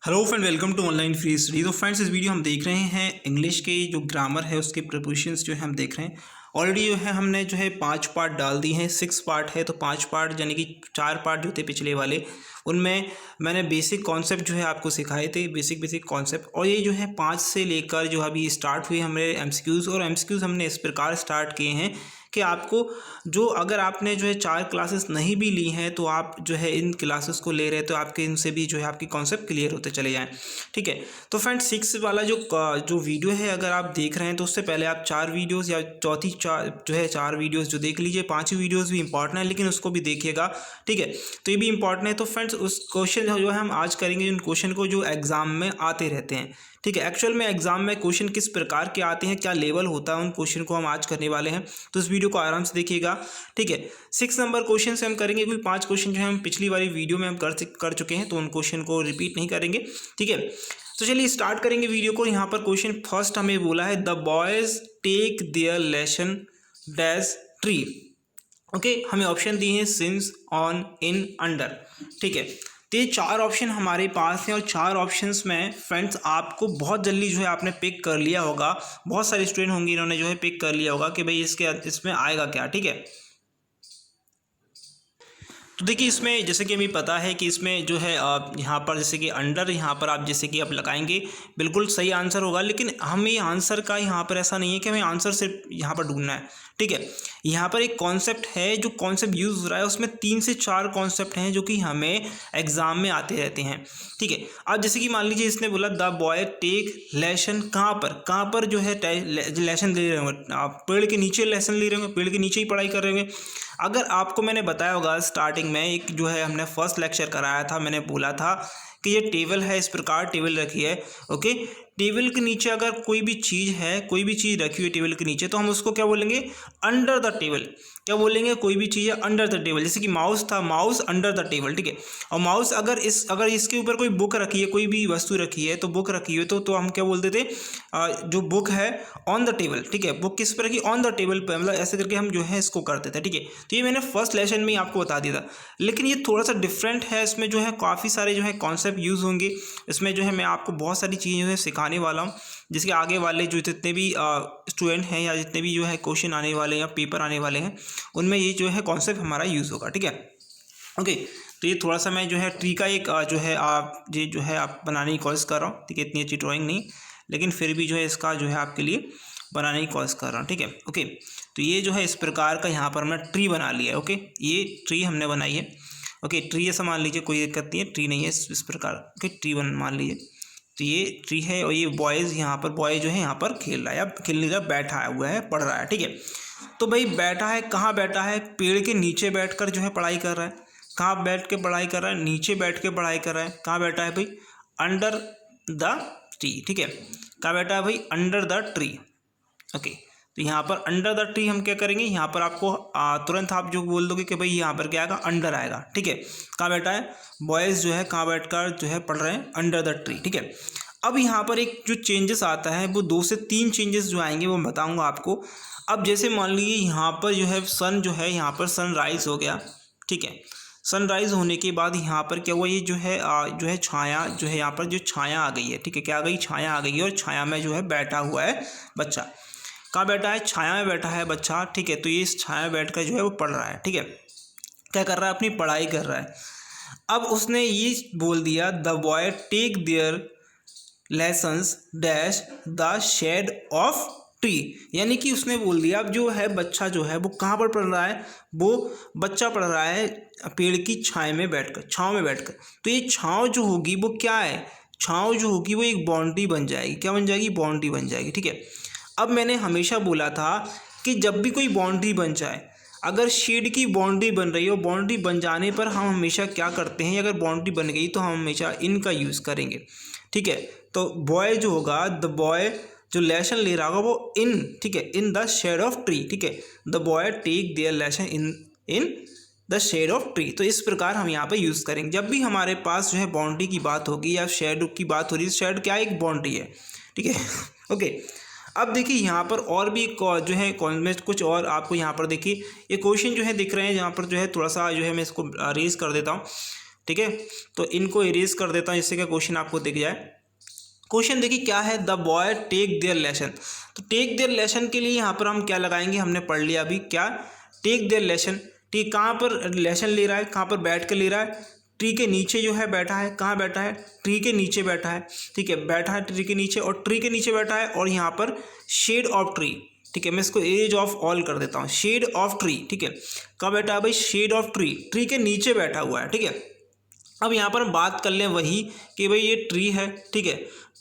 Hello friend, welcome to online free study. तो friends, इस video हम देख रहे हैं इंग्लिश के जो ग्रामर है उसके प्रिपोजिशंस जो है हम देख रहे हैं। ऑलरेडी जो है हमने जो है 5 पार्ट डाल दिए हैं, 6 पार्ट है। तो 5 पार्ट यानी कि 4 पार्ट जो थे पिछले वाले, उनमें मैंने बेसिक कॉन्सेप्ट जो है आपको सिखाए थे, बेसिक कॉन्सेप्ट। और ये जो है 5 से लेकर जो अभी स्टार्ट हुए हमारे एमसीक्यूज़, और एमसीक्यूज़ हमने इस प्रकार स्टार्ट किए हैं कि आपको जो अगर आपने जो है 4 क्लासेस नहीं भी ली हैं तो आप जो है इन क्लासेस को ले रहे हैं तो आपके इनसे भी जो है आपकी कॉन्सेप्ट क्लियर होते चले जाएं। ठीक है, तो फ्रेंड्स 6 वाला जो वीडियो है अगर आप देख रहे हैं तो उससे पहले आप 4 वीडियोस या चौथी जो है 4 वीडियोस जो देख लीजिए। 5वीं वीडियोस भी इंपॉर्टेंट है लेकिन उसको भी देखिएगा। ठीक है, तो ये भी इंपॉर्टेंट है। तो फ्रेंड्स उस क्वेश्चन जो है हम आज करेंगे उन क्वेश्चन को जो एग्जाम में आते रहते हैं। ठीक है, एक्चुअल में एग्जाम में क्वेश्चन किस प्रकार के आते हैं, क्या लेवल होता है, उन क्वेश्चन को हम आज करने वाले हैं। तो इस वीडियो को आराम से देखिएगा। ठीक है, 6 नंबर क्वेश्चन से हम करेंगे, क्योंकि 5 क्वेश्चन जो है हम पिछली वाली वीडियो में हम कर चुके हैं, तो उन क्वेश्चन को रिपीट नहीं करेंगे। ठीक है, तो चलिए स्टार्ट करेंगे वीडियो को। यहाँ पर क्वेश्चन फर्स्ट हमें बोला है, the boys take their lesson dash tree. Okay, हमें ऑप्शन दिए हैं सिंस, ऑन, इन, अंडर। ठीक है, तो ये 4 ऑप्शन हमारे पास हैं और 4 ऑप्शंस में फ्रेंड्स आपको बहुत जल्दी जो है आपने पिक कर लिया होगा। बहुत सारे स्टूडेंट होंगे इन्होंने जो है पिक कर लिया होगा कि भाई इसमें आएगा क्या। ठीक है, तो देखिए इसमें जैसे कि हमें पता है कि इसमें जो है आप यहाँ पर जैसे कि अंडर, यहाँ पर आप जैसे कि आप लगाएंगे बिल्कुल सही आंसर होगा। लेकिन हमें आंसर का यहाँ पर ऐसा नहीं है कि हमें आंसर सिर्फ यहाँ पर ढूंढना है। ठीक है, यहाँ पर एक कॉन्सेप्ट है, जो कॉन्सेप्ट यूज़ हो रहा है उसमें 3 से 4 कॉन्सेप्ट हैं जो कि हमें एग्जाम में आते रहते हैं। ठीक है, अब जैसे कि मान लीजिए इसने बोला द बॉय टेक लेसन, कहाँ पर जो है लेसन ले रहे होंगे आप, पेड़ के नीचे लेसन ले रहे होंगे, पेड़ के नीचे ही पढ़ाई कर रहे होंगे। अगर आपको मैंने बताया होगा स्टार्टिंग में, एक जो है हमने फर्स्ट लेक्चर कराया था, मैंने बोला था कि ये टेबल है, इस प्रकार टेबल रखी है। ओके, टेबल के नीचे अगर कोई भी चीज़ है, कोई भी चीज़ रखी हुई है टेबल के नीचे, तो हम उसको क्या बोलेंगे, अंडर द टेबल। क्या बोलेंगे, कोई भी चीज़ है अंडर द टेबल। जैसे कि माउस था, माउस अंडर द टेबल। ठीक है, और माउस अगर इसके ऊपर कोई बुक रखी है, कोई भी वस्तु रखी है, तो बुक रखी हुई तो हम क्या बोलते थे, जो बुक है ऑन द टेबल। ठीक है, बुक किस पर रखी, ऑन द टेबल पर, मतलब ऐसे करके हम जो है इसको करते थे। ठीक है, तो ये मैंने फर्स्ट लेसन में ही आपको बता दिया था। लेकिन ये थोड़ा सा डिफरेंट है, इसमें जो है काफ़ी सारे जो है कॉन्सेप्ट यूज़ होंगे। इसमें जो है मैं आपको बहुत सारी चीज़ें जो है सिखाने वाला हूँ, जिसके आगे वाले जो जितने भी स्टूडेंट हैं या जितने भी जो है क्वेश्चन आने वाले हैं या पेपर आने वाले हैं, उनमें ये जो है कॉन्सेप्ट हमारा यूज़ होगा। ठीक है, ओके, तो ये थोड़ा सा मैं जो है ट्री का एक जो है आप ये जो है आप बनाने की कोशिश कर रहा हूँ। ठीक है, इतनी अच्छी ड्राइंग नहीं, लेकिन फिर भी जो है इसका जो है आपके लिए बनाने की कोशिश कर रहा हूँ। ठीक है, ओके, तो ये जो है इस प्रकार का यहाँ पर हमने ट्री बना लिया है। ओके, ये ट्री हमने बनाई है। ओके, ट्री ऐसा मान लीजिए, कोई दिक्कत नहीं है, ट्री नहीं है इस प्रकार। ओके, ट्री मान लीजिए, तो ये ट्री है और ये बॉयज़, यहाँ पर बॉय जो है यहाँ पर खेल रहा है या खेल नहीं रहा, बैठा हुआ है, पढ़ रहा है। ठीक है, तो भाई बैठा है, कहाँ बैठा है, पेड़ के नीचे बैठकर जो है पढ़ाई कर रहा है। कहाँ बैठ के पढ़ाई कर रहा है, नीचे बैठ के पढ़ाई कर रहा है। कहाँ बैठा है भाई, अंडर द ट्री। ठीक है, कहाँ बैठा है भाई, अंडर द ट्री। ओके, तो यहाँ पर अंडर द ट्री हम क्या करेंगे, यहाँ पर आपको तुरंत आप जो बोल दोगे कि भाई यहाँ पर क्या आएगा, अंडर आएगा। ठीक है, कहाँ बैठा है, बॉयज़ जो है कहाँ बैठकर जो है पढ़ रहे हैं, अंडर द ट्री। ठीक है, अब यहाँ पर एक जो चेंजेस आता है वो 2 से 3 चेंजेस जो आएंगे वो बताऊँगा आपको। अब जैसे मान लीजिए यहाँ पर जो है सन जो है, यहाँ पर सनराइज़ हो गया। ठीक है, सनराइज़ होने के बाद यहाँ पर क्या हुआ, ये जो है छाया जो है, यहाँ पर जो छाया आ गई है। ठीक है, क्या आ गई, छाया आ गई है, और छाया में जो है बैठा हुआ है बच्चा। कहाँ बैठा है, छाया में बैठा है बच्चा। ठीक है, तो ये इस छाया में बैठकर जो है वो पढ़ रहा है। ठीक है, क्या कर रहा है, अपनी पढ़ाई कर रहा है। अब उसने ये बोल दिया, the boy take their lessons dash the shade of tree, यानी कि उसने बोल दिया अब जो है बच्चा जो है वो कहाँ पर पढ़ रहा है, वो बच्चा पढ़ रहा है पेड़ की छाया में बैठकर, छाँव में बैठकर। तो ये छाँव जो होगी वो क्या है, छाँव जो होगी वो एक बाउंड्री बन जाएगी। क्या बन जाएगी, बाउंड्री बन जाएगी। ठीक है, अब मैंने हमेशा बोला था कि जब भी कोई बाउंड्री बन जाए, अगर शेड की बाउंड्री बन रही हो, बाउंड्री बन जाने पर हम हमेशा क्या करते हैं, अगर बाउंड्री बन गई तो हम हमेशा इन का यूज़ करेंगे। ठीक है, तो बॉय जो होगा, द बॉय जो लेसन ले रहा होगा वो इन, ठीक है, in the shade of tree. ठीक है, the boy take their lesson in the shade of tree. तो इस प्रकार हम यहाँ पे यूज़ करेंगे जब भी हमारे पास जो है बाउंड्री की बात होगी या शेड की बात हो रही है। शेड क्या, एक बाउंड्री है। ठीक है, ओके, अब देखिए यहाँ पर और भी जो है कॉन्वेस्ट कुछ और आपको यहाँ पर देखिए ये क्वेश्चन जो है दिख रहे हैं, यहाँ पर जो है थोड़ा सा जो है मैं इसको रेज कर देता हूँ। ठीक है। तो इनको इरेज कर देता हूँ जिससे कि क्वेश्चन आपको दिख जाए। क्वेश्चन देखिए क्या है, the boy take their lesson. तो टेक देयर लेसन के लिए यहाँ पर हम क्या लगाएंगे, हमने पढ़ लिया अभी क्या, टेक देयर लेसन। ठीक, कहाँ पर लेसन ले रहा है, कहाँ पर बैठ कर ले रहा है, ट्री के नीचे जो है बैठा है। कहाँ बैठा है, ट्री के नीचे बैठा है। ठीक है, बैठा है ट्री के नीचे, और ट्री के नीचे बैठा है और यहाँ पर शेड ऑफ ट्री। ठीक है, मैं इसको एज ऑफ ऑल कर देता हूँ, शेड ऑफ ट्री। ठीक है, कहाँ बैठा है भाई, शेड ऑफ ट्री, ट्री के नीचे बैठा हुआ है। ठीक है, अब यहाँ पर हम बात कर लें वही कि भाई ये ट्री है। ठीक है,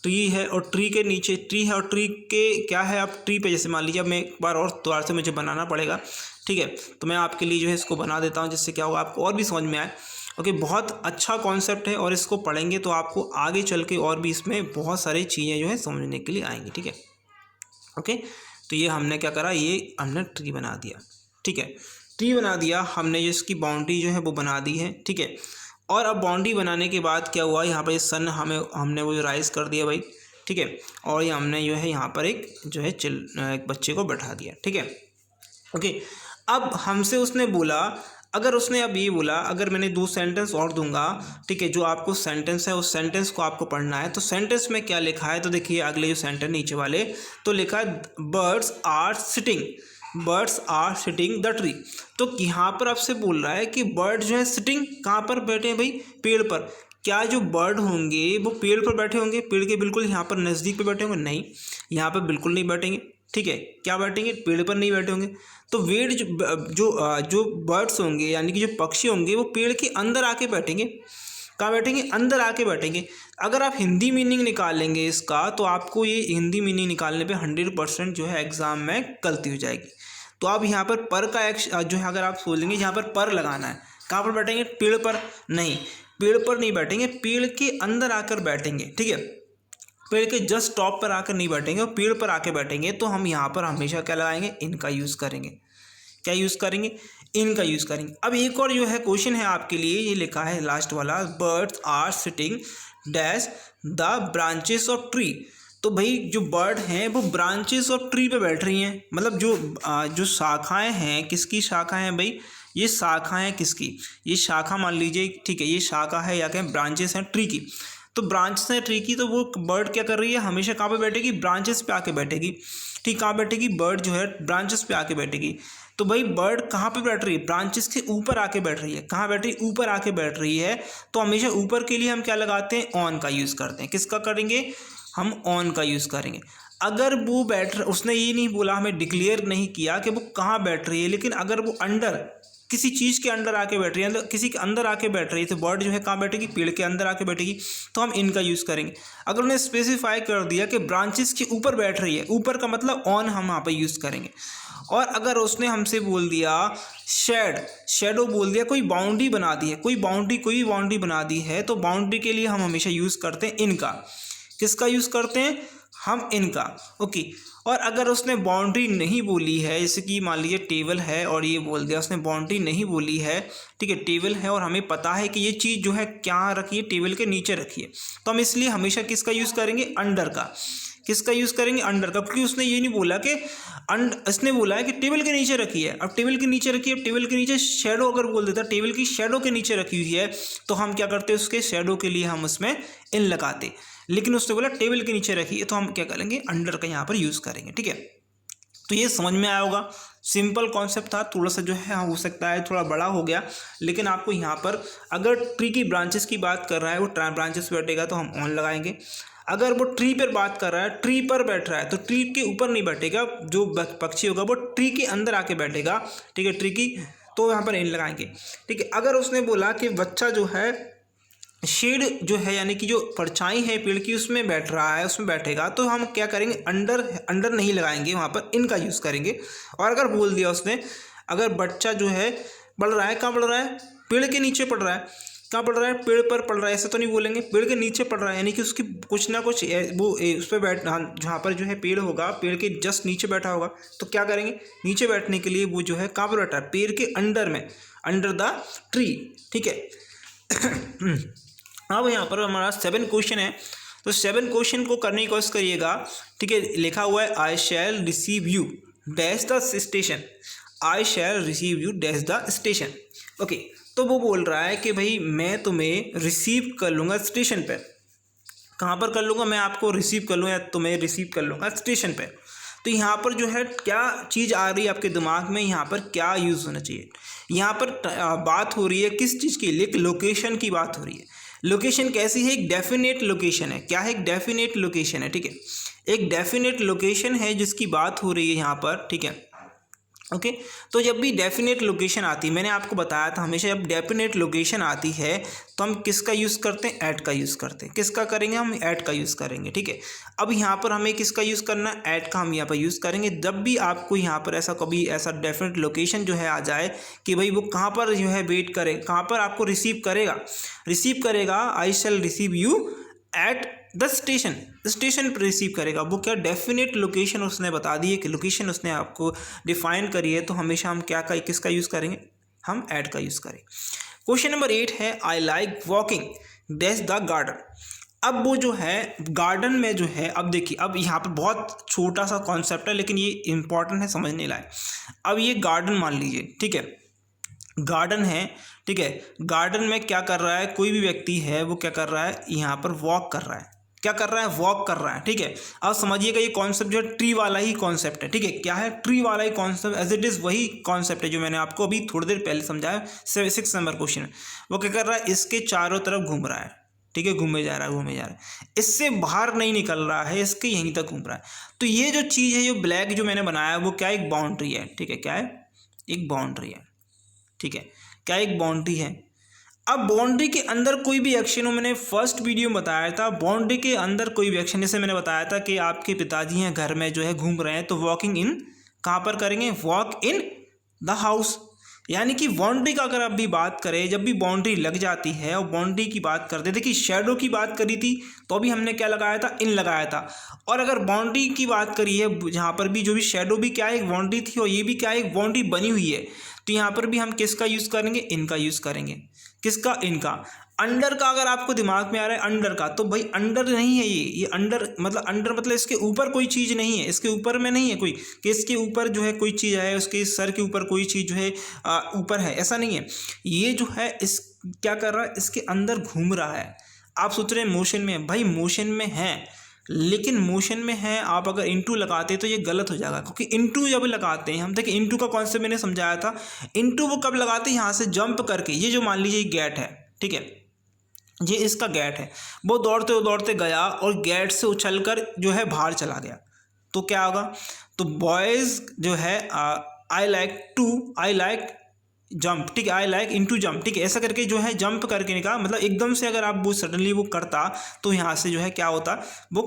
ट्री है और ट्री के नीचे ट्री है, और ट्री के क्या है, अब ट्री पे जैसे मान लीजिए, अब मैं एक बार और दोबारा से मुझे बनाना पड़ेगा। ठीक है, तो मैं आपके लिए जो है इसको बना देता हूँ जिससे क्या होगा आपको और भी समझ में आए। ओके, बहुत अच्छा कॉन्सेप्ट है और इसको पढ़ेंगे तो आपको आगे चल के और भी इसमें बहुत सारी चीज़ें जो है समझने के लिए आएंगी। ठीक है, ओके, तो ये हमने क्या करा, ये हमने ट्री बना दिया। ठीक है, ट्री बना दिया हमने, जो इसकी बाउंड्री जो है वो बना दी है। ठीक है, और अब बाउंड्री बनाने के बाद क्या हुआ, यहाँ पर सन हमने वो राइज कर दिया भाई। ठीक है, और ये हमने जो है यहाँ पर एक जो है एक बच्चे को बैठा दिया। ठीक है, ओके, अब हमसे उसने बोला, अगर उसने अब ये बोला, अगर मैंने 2 सेंटेंस और दूंगा, ठीक है, जो आपको सेंटेंस है उस सेंटेंस को आपको पढ़ना है। तो सेंटेंस में क्या लिखा है, तो देखिए अगले जो सेंटेंस नीचे वाले, तो लिखा है birds are sitting, birds are sitting the tree. तो यहाँ पर आपसे बोल रहा है कि बर्ड जो है सिटिंग कहाँ पर बैठे हैं भाई, पेड़ पर। क्या जो बर्ड होंगे वो पेड़ पर बैठे होंगे, पेड़ के बिल्कुल यहाँ पर नज़दीक पे बैठे होंगे? नहीं, यहाँ पर बिल्कुल नहीं बैठेंगे। ठीक है, क्या बैठेंगे, पेड़ पर नहीं बैठे होंगे। तो वेड़ जो बर्ड्स होंगे यानी कि जो पक्षी होंगे वो पेड़ के अंदर आके बैठेंगे। कहाँ बैठेंगे, अंदर आके बैठेंगे। अगर आप हिंदी मीनिंग निकालेंगे इसका, तो आपको ये हिंदी मीनिंग निकालने पे 100% जो है एग्जाम में गलती हो जाएगी। तो आप यहाँ पर का जो है अगर आप सोचेंगे यहाँ पर लगाना है, कहाँ पर बैठेंगे, पेड़ पर? नहीं, पेड़ पर नहीं बैठेंगे, पेड़ के अंदर आकर बैठेंगे। ठीक है, पेड़ के जस्ट टॉप पर आकर नहीं बैठेंगे और पेड़ पर आके बैठेंगे। तो हम यहाँ पर हमेशा क्या लगाएंगे, इनका यूज़ करेंगे। क्या यूज़ करेंगे, इनका यूज़ करेंगे। अब एक और जो है क्वेश्चन है आपके लिए, ये लिखा है लास्ट वाला, birds are sitting dash the branches of tree. तो भाई जो बर्ड हैं वो ब्रांचेस ऑफ ट्री पे बैठ रही हैं, मतलब जो शाखाएं हैं, किसकी शाखाएं हैं भाई, ये शाखाएं किसकी, ये शाखा मान लीजिए। ठीक है, ये शाखा है या क्या ब्रांचेस हैं ट्री की। तो ब्रांचेस हैं ट्री की, तो वो बर्ड क्या कर रही है, हमेशा कहाँ पे बैठेगी, ब्रांचेस पे आके बैठेगी। ठीक, कहाँ बैठेगी, बर्ड जो है ब्रांचेस पे आके बैठेगी। तो भाई बर्ड कहाँ पे बैठ रही है, ब्रांचेस के ऊपर आके बैठ रही है। कहाँ बैठ रही है, ऊपर आके बैठ रही है। तो हमेशा ऊपर के लिए हम क्या लगाते हैं, ऑन का यूज़ करते हैं। किसका करेंगे, हम ऑन का यूज़ करेंगे। अगर वो उसने ये नहीं बोला, हमें डिक्लेयर नहीं किया कि वो कहाँ बैठ रही है, लेकिन अगर वो अंडर किसी चीज़ के अंदर आके बैठ रही है, किसी के अंदर आके बैठ रही है, तो बर्ड जो है कहाँ बैठेगी, पेड़ के अंदर आके बैठेगी। तो हम इनका यूज़ करेंगे। अगर उन्हें स्पेसिफाई कर दिया कि ब्रांचेस के ऊपर बैठ रही है, ऊपर का मतलब ऑन, हम वहाँ पर यूज़ करेंगे। और अगर उसने हमसे बोल दिया शेडो बोल दिया, कोई बाउंड्री बना दी है, कोई बाउंड्री बना दी है, तो बाउंड्री के लिए हम हमेशा यूज़ करते हैं इनका। किसका यूज़ करते हैं, हम इनका। ओके, और अगर उसने बाउंड्री नहीं बोली है, जैसे कि मान लीजिए टेबल है और ये बोल दिया उसने बाउंड्री नहीं बोली है। ठीक है, टेबल है और हमें पता है कि ये चीज़ जो है क्या रखी है, टेबल के नीचे रखी है। तो हम इसलिए हमेशा किसका यूज़ करेंगे, अंडर का। किसका यूज़ करेंगे, अंडर का, क्योंकि उसने ये नहीं बोला कि इसने बोला है कि टेबल के नीचे रखी है। अब टेबल के नीचे रखी है, टेबल के नीचे शेडो अगर बोल देता, टेबल की शेडो के नीचे रखी हुई है, तो हम क्या करते, उसके शेडो के लिए हम उसमें इन लगाते। लेकिन उसने बोला टेबल के नीचे रखी है, तो हम क्या करेंगे, अंडर का यहाँ पर यूज़ करेंगे। ठीक है, तो ये समझ में आया होगा, सिंपल कॉन्सेप्ट था। थोड़ा सा जो है हो सकता है थोड़ा बड़ा हो गया, लेकिन आपको यहाँ पर अगर ट्री की ब्रांचेस की बात कर रहा है, वो ब्रांचेस बैठेगा तो हम ऑन लगाएंगे। अगर वो ट्री पर बात कर रहा है, ट्री पर बैठ रहा है, तो ट्री के ऊपर नहीं बैठेगा, जो पक्षी होगा वो ट्री के अंदर आके बैठेगा। ठीक है, ट्री की, तो यहाँ पर इन लगाएंगे। ठीक है, अगर उसने बोला कि बच्चा जो है शेड जो है यानी कि जो परछाई है पेड़ की उसमें बैठ रहा है, उसमें बैठेगा, तो हम क्या करेंगे, अंडर नहीं लगाएंगे, वहाँ पर इनका यूज़ करेंगे। और अगर बोल दिया उसने, अगर बच्चा जो है पढ़ रहा है, कहाँ पढ़ रहा है, पेड़ के नीचे पढ़ रहा है। कहाँ पढ़ रहा है, पेड़ पर पढ़ रहा है, ऐसा तो नहीं बोलेंगे, पेड़ के नीचे पढ़ रहा है, यानी कि उसकी कुछ ना कुछ वो उस पर जहाँ पर जो है पेड़ होगा, पेड़ के जस्ट नीचे बैठा होगा। तो क्या करेंगे, नीचे बैठने के लिए वो जो है कहाँ पर बैठा है, पेड़ के अंडर में, अंडर द ट्री। ठीक है, अब यहाँ पर हमारा 7 क्वेश्चन है, तो 7 क्वेश्चन को करने की कोशिश करिएगा। ठीक है, लिखा हुआ है I shall receive you dash the station, I shall receive you dash the station. Okay, तो वो बोल रहा है कि भाई मैं तुम्हें रिसीव कर लूँगा स्टेशन पे। कहाँ पर कर लूँगा? मैं आपको रिसीव कर लूँ या तुम्हें रिसीव कर लूँगा स्टेशन पे। तो यहाँ पर जो है क्या चीज़ आ रही है आपके दिमाग में, यहाँ पर क्या यूज़ होना चाहिए? यहाँ पर बात हो रही है किस चीज़ के लिए? लोकेशन की बात हो रही है। लोकेशन कैसी है? एक डेफिनेट लोकेशन है। क्या है? एक डेफिनेट लोकेशन है, ठीक है। एक डेफिनेट लोकेशन है जिसकी बात हो रही है यहाँ पर, ठीक है। ओके तो जब भी डेफिनेट लोकेशन आती है, मैंने आपको बताया था हमेशा जब डेफिनेट लोकेशन आती है तो हम किसका यूज़ करते हैं? ऐट का यूज़ करते हैं। किसका करेंगे? हम ऐट का यूज़ करेंगे, ठीक है। अब यहाँ पर हमें किसका यूज़ करना है? ऐट का हम यहाँ पर यूज़ करेंगे। जब भी आपको यहाँ पर ऐसा कभी ऐसा डेफिनेट लोकेशन जो है आ जाए कि भाई वो कहाँ पर जो है वेट करे, कहाँ पर आपको रिसीव करेगा, I shall receive you at the station, station पर रिसीव करेगा। वो क्या डेफिनेट लोकेशन उसने बता दी है कि लोकेशन उसने आपको डिफाइन करी है, तो हमेशा हम क्या का किसका यूज़ करेंगे? हम ऐट का यूज़ करें। क्वेश्चन नंबर 8 है I like walking dash the garden. अब वो जो है गार्डन में जो है, अब देखिए अब यहाँ पर बहुत छोटा सा कॉन्सेप्ट है लेकिन ये इंपॉर्टेंट है, समझने लायक। अब ये गार्डन मान लीजिए, ठीक है, गार्डन है, ठीक है। गार्डन में क्या कर रहा है? कोई भी व्यक्ति है वो क्या कर रहा है? यहाँ पर वॉक कर रहा है। क्या कर रहा है? वॉक कर रहा है, ठीक है। अब समझिएगा ये कॉन्सेप्ट जो है ट्री वाला ही कॉन्सेप्ट है, ठीक है। क्या है? ट्री वाला ही कॉन्सेप्ट, एज इट इज़ वही कॉन्सेप्ट है जो मैंने आपको अभी थोड़ी देर पहले समझाया 6 नंबर क्वेश्चन में। वो क्या कर रहा है? इसके चारों तरफ घूम रहा है, ठीक है, घूमे जा रहा है, इससे बाहर नहीं निकल रहा है, इसके यहीं तक घूम रहा है। तो ये जो चीज़ है, जो ब्लैक जो मैंने बनाया वो क्या? एक बाउंड्री है, ठीक है। क्या है? एक बाउंड्री है, ठीक है। क्या एक बाउंड्री है? अब बाउंड्री के अंदर कोई भी एक्शन हो, मैंने फर्स्ट वीडियो में बताया था, बाउंड्री के अंदर कोई भी एक्शन, जैसे मैंने बताया था कि आपके पिताजी हैं घर में जो है घूम रहे हैं, तो वॉकिंग इन कहाँ पर करेंगे? Walk in the house. यानी कि बाउंड्री का अगर आप भी बात करें, जब भी बाउंड्री लग जाती है और बाउंड्री की बात करते, देखिए शैडो की बात करी थी तो अभी हमने क्या लगाया था? इन लगाया था। और अगर बाउंड्री की बात करी है, जहाँ पर भी जो भी शैडो भी क्या है? एक बाउंड्री थी, और ये भी क्या है? एक बाउंड्री बनी हुई है। तो यहाँ पर भी हम किसका यूज़ करेंगे? इनका यूज़ करेंगे। किसका? इनका। अंडर का अगर आपको दिमाग में आ रहा है अंडर का, तो भाई अंडर नहीं है ये अंडर मतलब इसके ऊपर कोई चीज़ नहीं है, इसके ऊपर में नहीं है कोई कि इसके ऊपर जो है कोई चीज़ है, उसके सर के ऊपर कोई चीज़ जो है ऊपर है, ऐसा नहीं है। ये जो है इस क्या कर रहा है? इसके अंदर घूम रहा है। आप सोच रहे हैं मोशन में है, भाई मोशन में है, लेकिन मोशन में है, आप अगर इंटू लगाते तो ये गलत हो जाएगा, क्योंकि इंटू जब लगाते हैं हम, देखिए इंटू का कॉन्सेप्ट मैंने समझाया था। इंटू वो कब लगाते हैं? यहाँ से जंप करके। ये जो मान लीजिए गेट है, ठीक है, ये इसका गेट है, वो दौड़ते दौड़ते गया और गेट से उछलकर जो है बाहर चला गया, तो क्या होगा? तो बॉयज़ जो है आई लाइक जंप, ठीक है, आई लाइक इनटू जंप, ठीक है, ऐसा करके जो है जंप करके निकाल, मतलब एकदम से अगर आप वो सडनली वो करता तो यहाँ से जो है क्या होता? वो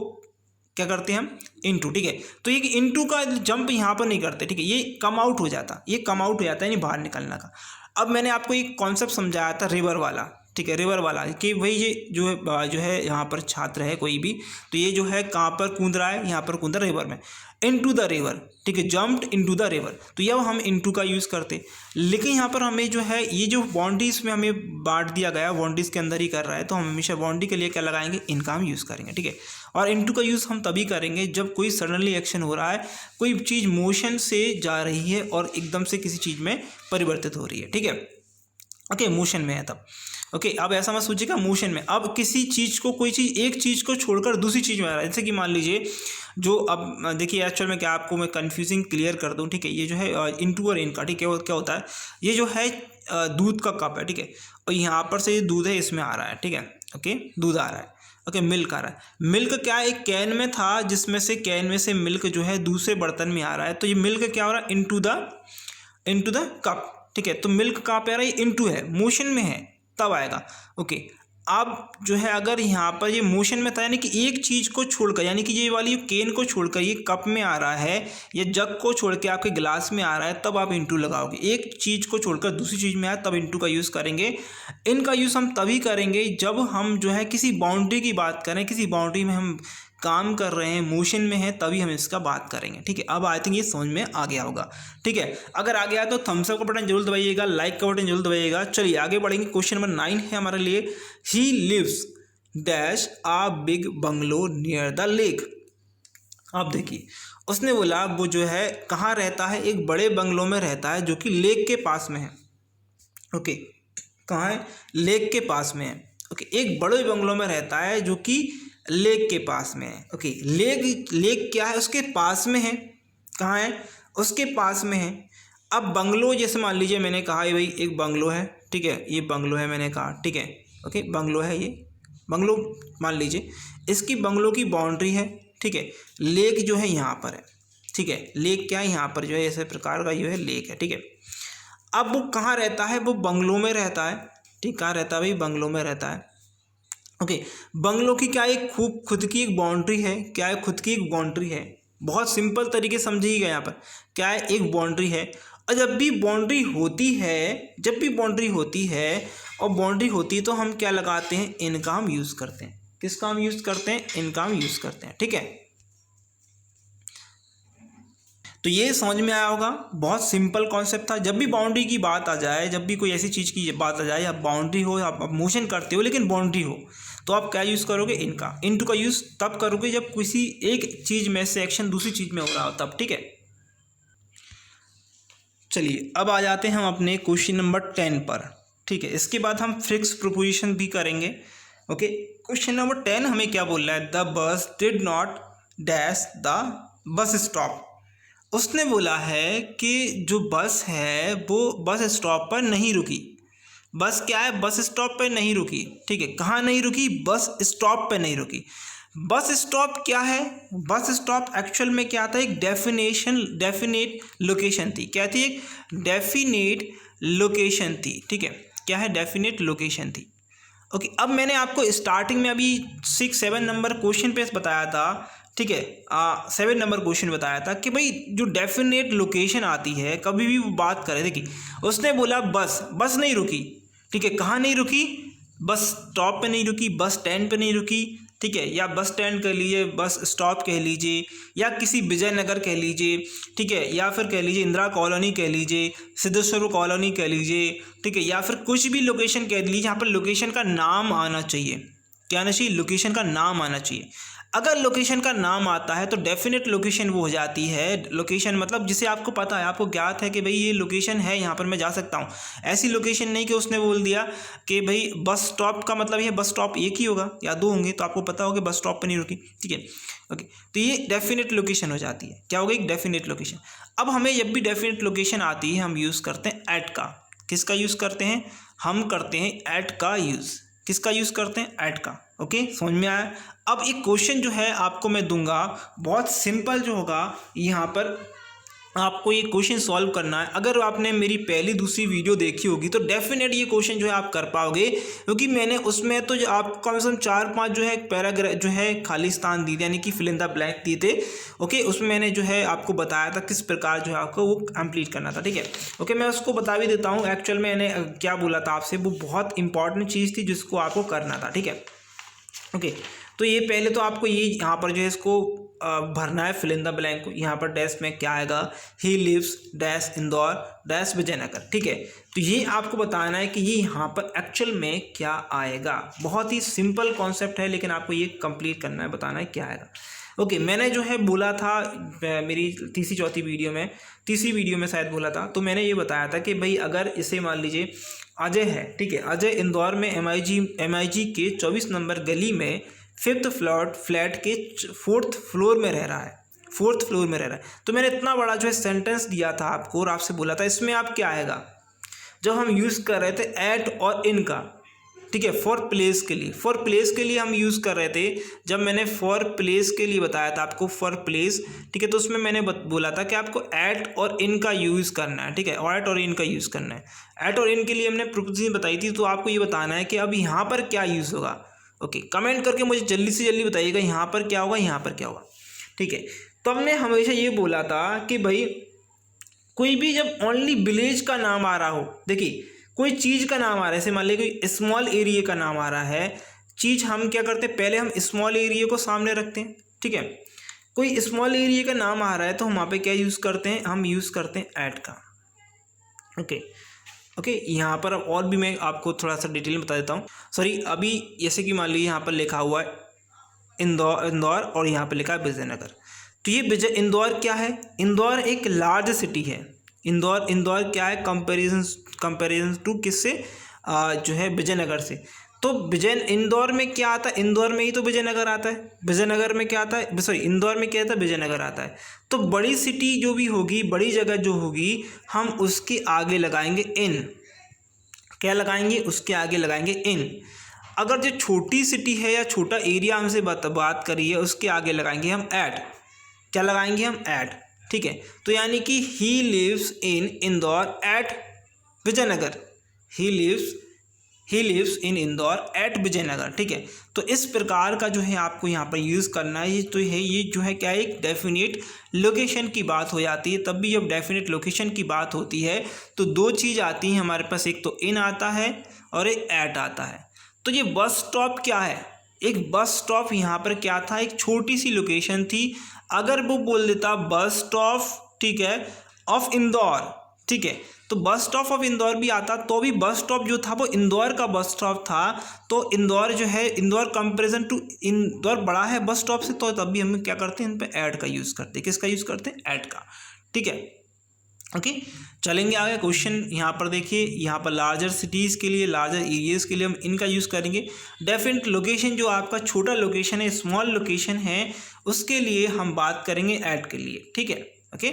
क्या करते हैं हम? इनटू, ठीक है। तो ये इनटू का जंप यहाँ पर नहीं करते, ठीक है, ये कम आउट हो जाता, ये कम आउट हो जाता है, यानी बाहर निकलने का। अब मैंने आपको एक कॉन्सेप्ट समझाया था रिवर वाला, ठीक है, रिवर वाला, कि भाई ये जो है यहाँ पर छात्र है कोई भी, तो ये जो है कहाँ पर कूद रहा है? यहाँ पर कूद रहा है रिवर में, इनटू द रिवर, ठीक है, जम्प्ड इनटू द रिवर। तो यह हम इनटू का यूज़ करते, लेकिन यहाँ पर हमें जो है ये जो बाउंड्रीज में हमें बांट दिया गया, बाउंड्रीज के अंदर ही कर रहा है, तो हम हमेशा बाउंड्री के लिए क्या लगाएंगे? इनका हम यूज़ करेंगे, ठीक है। और इनटू का यूज़ हम तभी करेंगे जब कोई सडनली एक्शन हो रहा है, कोई चीज़ मोशन से जा रही है और एकदम से किसी चीज़ में परिवर्तित हो रही है, ठीक है। ओके, मोशन में है तब। ओके, अब ऐसा मत सोचिएगा मोशन में, अब किसी चीज़ को, कोई चीज़, एक चीज़ को छोड़कर दूसरी चीज़ में आ रहा है। जैसे कि मान लीजिए जो, अब देखिए एक्चुअल में क्या आपको मैं कन्फ्यूजिंग क्लियर कर दूं, ठीक है। ये जो है इनटू और इनका, ठीक है, वो क्या होता है? ये जो है दूध का कप है, ठीक है, और यहाँ पर से ये दूध है, इसमें आ रहा है, ठीक है। ओके, दूध आ रहा है, ओके, मिल्क आ रहा है। मिल्क क्या एक कैन में था, जिसमें से कैन में से मिल्क जो है दूसरे बर्तन में आ रहा है, तो ये मिल्क क्या हो रहा है? इनटू द कप, ठीक है। तो मिल्क कहाँ पे आ रहा है? इनटू है, मोशन में है, तब आएगा। ओके, अब जो है अगर यहाँ पर ये मोशन में था, यानी कि एक चीज़ को छोड़कर, यानी कि ये वाली केन को छोड़कर ये कप में आ रहा है, या जग को छोड़ के आपके गिलास में आ रहा है, तब आप इंटू लगाओगे। एक चीज़ को छोड़कर दूसरी चीज़ में आए तब इंटू का यूज़ करेंगे। इनका यूज़ हम तभी करेंगे जब हम जो है किसी बाउंड्री की बात करें, किसी बाउंड्री में हम काम कर रहे हैं, मोशन में है, तभी हम इसका बात करेंगे, ठीक है। अब आई थिंक ये समझ में आ गया होगा, ठीक है। अगर आ गया तो थम्स अप का बटन जरूर दबाइएगा, लाइक का बटन जरूर दबाइएगा। चलिए आगे बढ़ेंगे। क्वेश्चन नंबर 9 है हमारे लिए, he lives dash a big bungalow near the lake. आप देखिए उसने बोला वो जो है कहाँ रहता है? एक बड़े बंगलो में रहता है जो कि लेक के पास में है। ओके, कहाँ है, लेक के पास में है। ओके, एक बड़े बंगलों में रहता है जो कि लेक के पास में है। ओके, लेक क्या है, उसके पास में है। कहाँ है, उसके पास में है। अब बंगलो जैसे मान लीजिए मैंने कहा ये भाई एक बंगलो है, ठीक है, ये बंगलो है मैंने कहा, ठीक है। ओके, बंगलो है, ये बंगलो मान लीजिए, इसकी बंगलो की बाउंड्री है, ठीक है। लेक जो है यहाँ पर है, ठीक है। लेक क्या है, यहाँ पर जो है ऐसे प्रकार का जो है लेक है, ठीक है। अब वो कहाँ रहता है, वो बंगलो में रहता है, ठीक। कहाँ रहता है भाई, बंगलो में रहता है। ओके, बंगलो की क्या एक खुद की एक बाउंड्री है, क्या है, खुद की एक बाउंड्री है। बहुत सिंपल तरीके समझिएगा, यहाँ पर क्या है, एक बाउंड्री है। और जब भी बाउंड्री होती है, और बाउंड्री होती है तो हम क्या लगाते हैं, इनका हम यूज़ करते हैं। किसका हम यूज़ करते हैं, इनका हम यूज़ करते हैं, ठीक है। तो ये समझ में आया होगा, बहुत सिंपल कॉन्सेप्ट था। जब भी बाउंड्री की बात आ जाए, जब भी कोई ऐसी चीज़ की बात आ जाए, या बाउंड्री हो या आप मोशन करते हो लेकिन बाउंड्री हो, तो आप क्या यूज़ करोगे, इनका। इनटू का यूज़ तब करोगे जब किसी एक चीज़ में से एक्शन दूसरी चीज़ में हो रहा हो तब, ठीक है। चलिए अब आ जाते हैं हम अपने क्वेश्चन नंबर 10 पर, ठीक है। इसके बाद हम फिक्स प्रोपोजिशन भी करेंगे। ओके, क्वेश्चन नंबर 10 हमें क्या बोल रहा है, the bus did not dash the bus stop. उसने बोला है कि जो बस है वो बस स्टॉप पर नहीं रुकी। बस क्या है, बस स्टॉप पर नहीं रुकी, ठीक है। कहाँ नहीं रुकी, बस स्टॉप पर नहीं रुकी। बस स्टॉप क्या है, बस स्टॉप एक्चुअल में क्या था, एक डेफिनेट लोकेशन थी। क्या थी, एक डेफिनेट लोकेशन थी, ठीक है। क्या है, डेफिनेट लोकेशन थी। ओके, अब मैंने आपको स्टार्टिंग में अभी 6-7 नंबर क्वेश्चन पे बताया था, ठीक है। 7 नंबर क्वेश्चन बताया था कि भाई जो डेफिनेट लोकेशन आती है, कभी भी वो बात करे, देखिए उसने बोला बस नहीं रुकी, ठीक है। कहाँ नहीं रुकी, बस स्टॉप पे नहीं रुकी, बस स्टैंड पे नहीं रुकी, ठीक है। या बस स्टैंड कह लीजिए, बस स्टॉप कह लीजिए, या किसी विजयनगर कह लीजिए, ठीक है। या फिर कह लीजिए इंदिरा कॉलोनी कह लीजिए, सिद्धेश्वर कॉलोनी कह लीजिए, ठीक है। या फिर कुछ भी लोकेशन कह लीजिए, यहाँ पर लोकेशन का नाम आना चाहिए। क्या आना चाहिए, लोकेशन का नाम आना चाहिए। अगर लोकेशन का नाम आता है तो डेफिनेट लोकेशन वो हो जाती है। लोकेशन मतलब जिसे आपको पता है, आपको ज्ञात है कि भाई ये लोकेशन है, यहाँ पर मैं जा सकता हूँ। ऐसी लोकेशन नहीं कि उसने बोल दिया कि भाई बस स्टॉप का मतलब ये बस स्टॉप एक ही होगा या दो होंगे, तो आपको पता होगा बस स्टॉप पर नहीं रुकी, ठीक है। ओके, तो ये डेफिनेट लोकेशन हो जाती है। क्या होगा, एक डेफिनेट लोकेशन। अब हमें जब भी डेफिनेट लोकेशन आती है हम यूज़ करते हैं एट का। किसका यूज़ करते हैं, हम करते हैं एट का यूज़। किसका यूज़ करते हैं, एट का। ओके, समझ में आया। अब एक क्वेश्चन जो है आपको मैं दूंगा, बहुत सिंपल जो होगा, यहाँ पर आपको ये क्वेश्चन सॉल्व करना है। अगर आपने मेरी पहली दूसरी वीडियो देखी होगी तो डेफिनेट ये क्वेश्चन जो है आप कर पाओगे, क्योंकि मैंने उसमें तो जो आपको कम से कम 4-5 जो है पैराग्राफ जो है खाली स्थान दिए, यानी कि फिल इन द ब्लैंक दिए थे। ओके, उसमें मैंने जो है आपको बताया था किस प्रकार जो है आपको वो कंप्लीट करना था, ठीक है। ओके, मैं उसको बता भी देता हूँ एक्चुअल में मैंने क्या बोला था आपसे, वो बहुत इंपॉर्टेंट चीज़ थी जिसको आपको करना था, ठीक है। ओके, तो ये पहले तो आपको ये यहाँ पर जो है इसको भरना है, फिल इन द ब्लैंक को। यहाँ पर डैश में क्या आएगा, he lives dash Indore dash Vijaynagar, ठीक है। तो ये आपको बताना है कि ये यहाँ पर एक्चुअल में क्या आएगा। बहुत ही सिंपल कॉन्सेप्ट है, लेकिन आपको ये कंप्लीट करना है, बताना है क्या आएगा। ओके, मैंने जो है बोला था मेरी तीसरी वीडियो में शायद बोला था, तो मैंने ये बताया था कि भाई अगर इसे मान लीजिए अजय है, ठीक है। अजय इंदौर में MIG के 24 नंबर गली में 5th फ्लैट के 4th फ्लोर में रह रहा है। तो मैंने इतना बड़ा जो है सेंटेंस दिया था आपको और आपसे बोला था इसमें आप क्या आएगा, जब हम यूज़ कर रहे थे एट और इन का, ठीक है। फॉर प्लेस के लिए हम यूज़ कर रहे थे। जब मैंने फॉर प्लेस के लिए बताया था आपको, फॉर प्लेस, ठीक है, तो उसमें मैंने बोला था कि आपको एट और इन का यूज़ करना है, ठीक है। एट और इन का यूज़ करना है। एट और इन के लिए हमने प्रोपोजिशन बताई थी, तो आपको ये बताना है कि अब यहाँ पर क्या यूज़ होगा। ओके, कमेंट करके मुझे जल्दी से जल्दी बताइएगा यहाँ पर क्या होगा, यहाँ पर क्या होगा, ठीक है। तो हमने हमेशा ये बोला था कि भाई कोई भी जब ओनली विलेज का नाम आ रहा हो, देखिए कोई चीज़ का नाम आ रहा है, जैसे मान लीजिए कोई स्मॉल एरिया का नाम आ रहा है चीज़, हम क्या करते हैं, पहले हम स्मॉल एरिया को सामने रखते हैं, ठीक है। कोई स्मॉल एरिया का नाम आ रहा है तो हम वहाँ पे क्या यूज़ करते हैं, हम यूज़ करते हैं एट का। ओके, यहाँ पर और भी मैं आपको थोड़ा सा डिटेल में बता देता हूँ। सॉरी, अभी जैसे कि मान लीजिए यहाँ पर लिखा हुआ है इंदौर और यहाँ पर लिखा है विजयनगर। तो ये इंदौर क्या है, इंदौर एक लार्ज सिटी है। इंदौर क्या है, कंपेरिजन टू किससे, जो है विजयनगर से। तो इंदौर में क्या आता है, इंदौर में ही तो विजयनगर आता है, विजयनगर में क्या आता है, सॉरी इंदौर में क्या आता है, विजयनगर आता है। तो बड़ी सिटी जो भी होगी, बड़ी जगह जो होगी, हम उसके आगे लगाएंगे इन। क्या लगाएंगे, उसके आगे लगाएंगे इन। अगर जो छोटी सिटी है या छोटा एरिया हमसे बात करी है, उसके आगे लगाएंगे हम एट। क्या लगाएंगे हम, एट। ठीक है, तो यानी कि he lives in Indore at Vijaynagar, he lives in Indore at Vijaynagar. ठीक है, तो इस प्रकार का जो है आपको यहाँ पर यूज़ करना है। तो है ये जो है क्या, एक डेफिनेट लोकेशन की बात हो जाती है। तब भी जब डेफिनेट लोकेशन की बात होती है तो दो चीज़ आती हैं हमारे पास, एक तो इन आता है और एक एट आता है। तो ये बस स्टॉप क्या है, एक बस स्टॉप यहाँ पर क्या था, एक छोटी सी लोकेशन थी। अगर वो बोल देता बस स्टॉप, ठीक है, ऑफ इंदौर, ठीक है, तो बस स्टॉप ऑफ इंदौर भी आता, तो भी बस स्टॉप जो था वो इंदौर का बस स्टॉप था। तो इंदौर जो है, इंदौर कंपेरिजन टू इंदौर बड़ा है बस स्टॉप से, तो तब भी हम क्या करते हैं, इन पे ऐड का यूज़ करते हैं। किसका यूज़ करते हैं, ऐड का। ठीक है, ओके, चलेंगे आगे। क्वेश्चन यहाँ पर देखिए, यहाँ पर लार्जर सिटीज़ के लिए, लार्जर एरियाज़ के लिए हम इनका यूज़ करेंगे। डेफिनेट लोकेशन जो आपका छोटा लोकेशन है, स्मॉल लोकेशन है, उसके लिए हम बात करेंगे ऐड के लिए। ठीक है, ओके।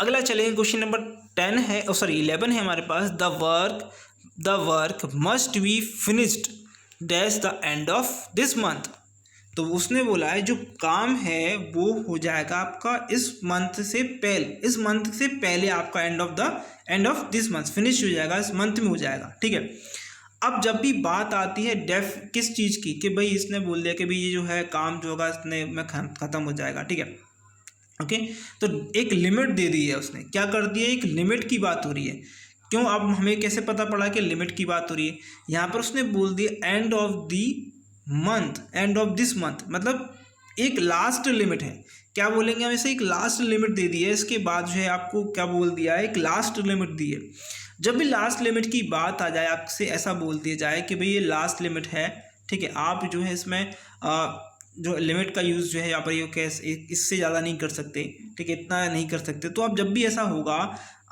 अगला चलेंगे, क्वेश्चन नंबर 10 है, सॉरी 11 है हमारे पास। The work must be finished dash the end of this month. तो उसने बोला है जो काम है वो हो जाएगा आपका इस मंथ से पहले, आपका and of this month finish हो जाएगा, इस मंथ में हो जाएगा। ठीक है, अब जब भी बात आती है किस चीज़ की, कि भाई इसने बोल दिया कि भाई ये जो है काम जो होगा इसने में ख़त्म हो जाएगा। ठीक है, ओके, तो एक लिमिट दे दी है उसने, क्या कर दिया, एक लिमिट की बात हो रही है। क्यों, अब हमें कैसे पता पड़ा कि लिमिट की बात हो रही है, यहाँ पर उसने बोल दिया end of the month, and of this month, मतलब एक लास्ट लिमिट है। क्या बोलेंगे हम इसे, एक लास्ट लिमिट दे दी है। इसके बाद जो है आपको क्या बोल दिया है, एक लास्ट लिमिट दी है। जब भी लास्ट लिमिट की बात आ जाए, आपसे ऐसा बोल दिया जाए कि भाई ये लास्ट लिमिट है, ठीक है, आप जो है इसमें जो लिमिट का यूज़ जो है यहाँ पर ये कैसे, इससे ज़्यादा नहीं कर सकते, ठीक है, इतना नहीं कर सकते। तो अब जब भी ऐसा होगा,